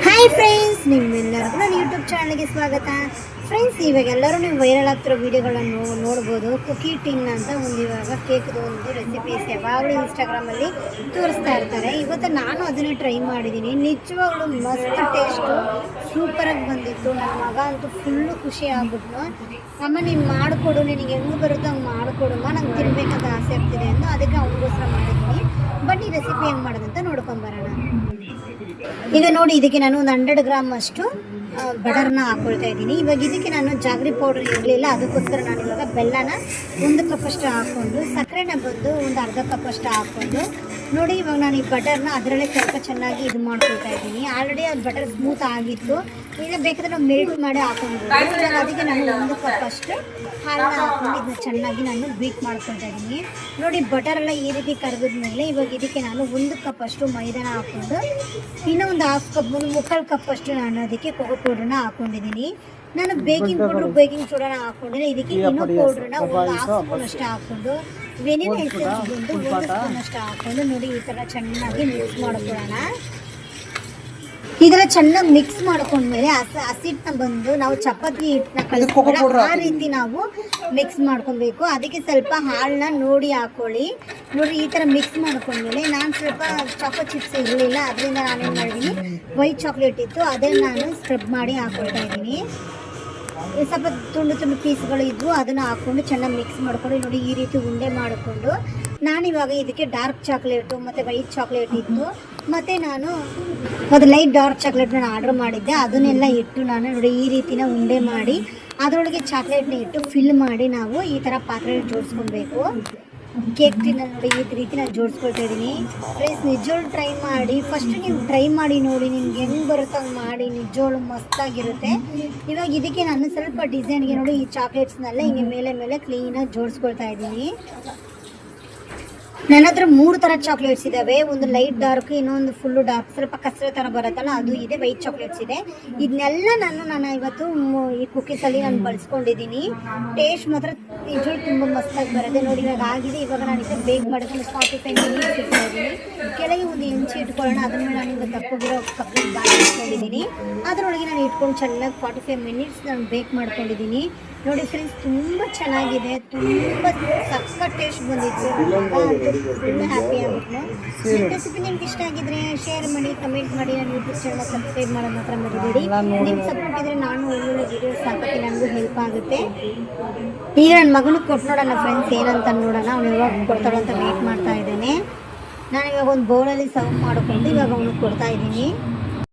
Hi friends, ನಿಮ್ಮೆಲ್ಲರಿಗೂ ನನ್ನ YouTube ಚಾನಲ್ಗೆ ಸ್ವಾಗತ. ಫ್ರೆಂಡ್ಸ್, ಇವಾಗೆಲ್ಲರೂ ನೀವು ವೈರಲ್ ಆಗ್ತಿರೋ ವೀಡಿಯೋಗಳನ್ನು ನೋಡ್ಬೋದು. ಕುಕಿ ಟಿನ್ ಅಂತ ಒಂದು ಇವಾಗ ಕೇಕ್ದು ಒಂದು ರೆಸಿಪೀಸ್ ಯಾವಾಗಲೂ ಇನ್ಸ್ಟಾಗ್ರಾಮಲ್ಲಿ ತೋರಿಸ್ತಾ ಇರ್ತಾರೆ. ಇವತ್ತು ನಾನು ಅದನ್ನು ಟ್ರೈ ಮಾಡಿದ್ದೀನಿ. ನಿಜವಾಗ್ಲೂ ಮಸ್ತ್ ಟೇಸ್ಟು ಸೂಪರಾಗಿ ಬಂದಿತ್ತು. ನನ್ನ ಮಗ ಅಂತೂ ಫುಲ್ಲು ಖುಷಿ ಆಗ್ಬಿಟ್ನು. ಅಮ್ಮ ನೀನು ಮಾಡಿಕೊಡು, ನಿನಗೆ ಹೆಂಗೆ ಬರುತ್ತೋ ಹಂಗೆ ಮಾಡಿಕೊಡಮ್ಮ, ನಂಗೆ ತಿನ್ಬೇಕಂತ ಆಸೆ ಆಗ್ತಿದೆ ಅಂತ. ಅದಕ್ಕೆ ಅವನಿಗೋಸ್ಕರ ಮಾಡಿದ್ದೀನಿ. ಬನ್ನಿ ರೆಸಿಪಿ ಹೆಂಗೆ ಮಾಡೋದಂತ ನೋಡ್ಕೊಂಬರೋಣ. ಈಗ ನೋಡಿ, ಇದಕ್ಕೆ ನಾನು ಒಂದು 100 ಗ್ರಾಮ್ ಅಷ್ಟು ಬಟರ್ನ ಹಾಕ್ಕೊಳ್ತಾ ಇದ್ದೀನಿ. ಇವಾಗ ಇದಕ್ಕೆ ನಾನು ಜಾಗ್ರಿ ಪೌಡರ್ ಇರಲಿಲ್ಲ, ಅದಕ್ಕೋಸ್ಕರ ನಾನು ಇವಾಗ ಬೆಲ್ಲನ 1 ಕಪ್ ಅಷ್ಟು ಹಾಕ್ಕೊಂಡು, ಸಕ್ಕರೆನ ಬಂದು ಒಂದು ಅರ್ಧ ಕಪ್ ಅಷ್ಟು ಹಾಕ್ಕೊಂಡು ನೋಡಿ. ಇವಾಗ ನಾನು ಈ ಬಟರ್ನ ಅದರಲ್ಲೇ ಸ್ವಲ್ಪ ಚೆನ್ನಾಗಿ ಇದು ಮಾಡ್ಕೊಳ್ತಾ ಇದ್ದೀನಿ. ಆಲ್ರೆಡಿ ಅದು ಬಟರ್ ಸ್ಮೂತ್ ಆಗಿತ್ತು. ಈಗ ಬೇಕಾದ್ರೆ ನಾವು ಮೆಲ್ಟ್ ಮಾಡಿ ಹಾಕ್ಕೊಂಡ್ಬೋದು. ಅದಕ್ಕೆ ನಾನು 1 ಕಪ್ ಅಷ್ಟು ಹಾಲನ್ನ ಹಾಕ್ಕೊಂಡು ಇದನ್ನ ಚೆನ್ನಾಗಿ ನಾನು ಬೀಟ್ ಮಾಡ್ಕೊಳ್ತಾ ಇದ್ದೀನಿ. ನೋಡಿ, ಬಟರೆಲ್ಲ ಈ ರೀತಿ ಕರಗಿದ್ಮೇಲೆ ಇವಾಗ ಇದಕ್ಕೆ ನಾನು 1 ಕಪ್ ಅಷ್ಟು ಮೈದಾನ ಹಾಕ್ಕೊಂಡು, ಇನ್ನೂ ಒಂದು ಹಾಫ್ ಕಪ್, ಒಂದು 3/4 ಕಪ್ ಅಷ್ಟು ನಾನು ಅದಕ್ಕೆ ಕೋಕೋ ಪೌಡ್ರನ್ನ ಹಾಕ್ಕೊಂಡಿದ್ದೀನಿ. ನಾನು ಬೇಕಿಂಗ್ ಪೌಡ್ರು, ಬೇಕಿಂಗ್ ಸೋಡಾನ ಹಾಕ್ಕೊಂಡಿದ್ದೀನಿ. ಇದಕ್ಕೆ ಇನ್ನೂ ಪೌಡ್ರನ್ನ ಒಂದು ಹಾಫ್ ಸ್ಪೂನ್ ಅಷ್ಟು ಹಾಕ್ಕೊಂಡು, ವೆನಿಲಾ ಎಸೆನ್ಸ್ ಬಂದು 1 ಸ್ಪೂನ್ ಅಷ್ಟು ಹಾಕ್ಕೊಂಡು ನೋಡಿ ಈ ಥರ ಚೆನ್ನಾಗಿ ಮಿಕ್ಸ್ ಮಾಡ್ಕೊಳ್ಳೋಣ. ಇದೆಲ್ಲ ಚೆನ್ನಾಗಿ ಮಿಕ್ಸ್ ಮಾಡ್ಕೊಂಡ್ಮೇಲೆ ಹಸಿಟ್ಟನ್ನ ಬಂದು ನಾವು ಚಪಾತಿ ಹಿಟ್ಟನ್ನ ಕಲಿಸ್ಕೊಂಡು ಆ ರೀತಿ ನಾವು ಮಿಕ್ಸ್ ಮಾಡ್ಕೊಬೇಕು. ಅದಕ್ಕೆ ಸ್ವಲ್ಪ ಹಾಲನ್ನ ನೋಡಿ ಹಾಕೊಳ್ಳಿ. ನೋಡಿ, ಈ ಥರ ಮಿಕ್ಸ್ ಮಾಡ್ಕೊಂಡ್ಮೇಲೆ ನಾನು ಸ್ವಲ್ಪ ಚಾಕ್ಲೇಟ್ ಚಿಪ್ಸ್ ಇರಲಿಲ್ಲ, ಅದರಿಂದ ನಾನೇನು ಮಾಡಿದ್ದೀನಿ, ವೈಟ್ ಚಾಕ್ಲೇಟ್ ಇತ್ತು, ಅದನ್ನು ನಾನು ಸ್ಕ್ರಬ್ ಮಾಡಿ ಹಾಕ್ಕೊಳ್ತಾ ಇದ್ದೀನಿ. ಸ್ವಲ್ಪ ತುಂಡು ತುಂಡು ಪೀಸ್ಗಳು ಇದ್ವು, ಅದನ್ನು ಹಾಕ್ಕೊಂಡು ಚೆನ್ನಾಗಿ ಮಿಕ್ಸ್ ಮಾಡ್ಕೊಂಡು ನೋಡಿ ಈ ರೀತಿ ಉಂಡೆ ಮಾಡಿಕೊಂಡು, ನಾನಿವಾಗ ಇದಕ್ಕೆ ಡಾರ್ಕ್ ಚಾಕ್ಲೇಟು ಮತ್ತು ವೈಟ್ ಚಾಕ್ಲೇಟ್ ಇತ್ತು, ಮತ್ತು ನಾನು ಒಂದು ಲೈಟ್ ಡಾರ್ಕ್ ಚಾಕ್ಲೇಟ್ ನಾನು ಆರ್ಡ್ರ್ ಮಾಡಿದ್ದೆ, ಅದನ್ನೆಲ್ಲ ಇಟ್ಟು ನಾನು ನೋಡಿ ಈ ರೀತಿನ ಉಂಡೆ ಮಾಡಿ ಅದರೊಳಗೆ ಚಾಕ್ಲೇಟ್ನ ಇಟ್ಟು ಫಿಲ್ ಮಾಡಿ ನಾವು ಈ ಥರ ಪಾತ್ರೆಯಲ್ಲಿ ಜೋಡಿಸ್ಕೊಬೇಕು. ಕೇಕ್ ಟಿನ್ನ ನೋಡಿ ಈ ರೀತಿ ನಾನು ಜೋಡಿಸ್ಕೊಳ್ತಾ ಇದ್ದೀನಿ. ಫ್ರೆಂಡ್ಸ್, ನಿಜವಾಗ್ಲೂ ಟ್ರೈ ಮಾಡಿ. ಫಸ್ಟ್ ನೀವು ಟ್ರೈ ಮಾಡಿ ನೋಡಿ, ನಿಮ್ಗೆ ಹೆಂಗೆ ಬರುತ್ತೋ ಹಂಗೆ ಮಾಡಿ, ನಿಜವಾಗ್ಲೂ ಮಸ್ತಾಗಿರುತ್ತೆ. ಇವಾಗ ಇದಕ್ಕೆ ನಾನು ಸ್ವಲ್ಪ ಡಿಸೈನ್ಗೆ ನೋಡಿ ಈ ಚಾಕ್ಲೇಟ್ಸ್ನೆಲ್ಲ ಹಿಂಗೆ ಮೇಲೆ ಮೇಲೆ ಕ್ಲೀನಾಗಿ ಜೋಡಿಸ್ಕೊಳ್ತಾ ಇದ್ದೀನಿ. ನನ್ನ ಹತ್ರ 3 ಥರ ಚಾಕ್ಲೇಟ್ಸ್ ಇದ್ದಾವೆ. ಒಂದು ಲೈಟ್ ಡಾರ್ಕ್, ಇನ್ನೊಂದು ಫುಲ್ಲು ಡಾರ್ಕ್, ಸ್ವಲ್ಪ ಕಸರೆ ಥರ ಬರುತ್ತಲ್ಲ ಅದು ಇದೆ, ವೈಟ್ ಚಾಕ್ಲೇಟ್ಸ್ ಇದೆ. ಇದನ್ನೆಲ್ಲ ನಾನು ಇವತ್ತು ಈ ಕುಕ್ಕೀಸಲ್ಲಿ ನಾನು ಬಳಸ್ಕೊಂಡಿದ್ದೀನಿ. ಟೇಸ್ಟ್ ಮಾತ್ರ ನಿಜವಾಗ್ಲೂ ತುಂಬ ಮಸ್ತಾಗಿ ಬರುತ್ತೆ. ನೋಡಿ, ಇವಾಗ ಆಗಿದೆ. ಇವಾಗ ನಾನು ಇದನ್ನು ಬೇಕ್ ಮಾಡ್ಕೊಂಡು 45 ಮಿನಿಟ್ಸ್ ಇಡ್ತಾ ಇದ್ದೀನಿ. ಕೆಳಗೆ ಒಂದು ಹೆಂಚು ಇಟ್ಕೊಳ್ಳೋಣ. ಅದ್ರ ಮೇಲೆ ನಾನು ಇವಾಗ ತಪ್ಪೋಗಿರೋ ಕಪ್ಪಿಗೆ ಬಾಯಿ ಇಟ್ಕೊಂಡಿದ್ದೀನಿ. ಅದರೊಳಗೆ ನಾನು ಇಟ್ಕೊಂಡು ಚೆನ್ನಾಗಿ 45 ಮಿನಿಟ್ಸ್ ನಾನು ಬೇಕ್ ಮಾಡ್ಕೊಂಡಿದ್ದೀನಿ. ನೋಡಿ ಫ್ರೆಂಡ್ಸ್, ತುಂಬ ಚೆನ್ನಾಗಿದೆ, ತುಂಬ ಸಖತ್ ಟೇಸ್ಟ್ ಬಂದಿತ್ತು. ಫುಲ್ ಹ್ಯಾಪಿ ಆಗ್ಬಿಟ್ಟು. ಈ ರೆಸಿಪಿ ನಿಮ್ಗೆ ಇಷ್ಟ ಆಗಿದ್ರೆ ಶೇರ್ ಮಾಡಿ, ಕಮೆಂಟ್ ಮಾಡಿ, ನನ್ನ ಯೂಟ್ಯೂಬ್ ಚಾನಲ್ ಸಬ್ಸ್ಕ್ರೈಬ್ ಮಾಡೋದು ಮಾತ್ರ ಮರಿಬೇಡಿ. ನಿಮ್ಮ ಸಪೋರ್ಟ್ ಇದ್ದರೆ ನಾನು ಒಳ್ಳೊಳ್ಳೆ ವೀಡಿಯೋಸ್ ಹಾಕೋಕ್ಕೆ ನನಗೂ ಹೆಲ್ಪ್ ಆಗುತ್ತೆ. ಈಗ ನನ್ನ ಮಗನಿಗೆ ಕೊಟ್ಟು ನೋಡೋಣ ಫ್ರೆಂಡ್ಸ್, ಏನಂತ ನೋಡೋಣ. ಅವ್ನು ಯಾವಾಗ ಕೊಡ್ತಾಳೋ ಅಂತ ವೇಟ್ ಮಾಡ್ತಾ ಇದ್ದೇನೆ. ನಾನು ಇವಾಗ ಒಂದು ಬೌಲಲ್ಲಿ ಸರ್ವ್ ಮಾಡಿಕೊಂಡು ಇವಾಗ ಅವನಿಗೆ ಕೊಡ್ತಾ ಇದ್ದೀನಿ.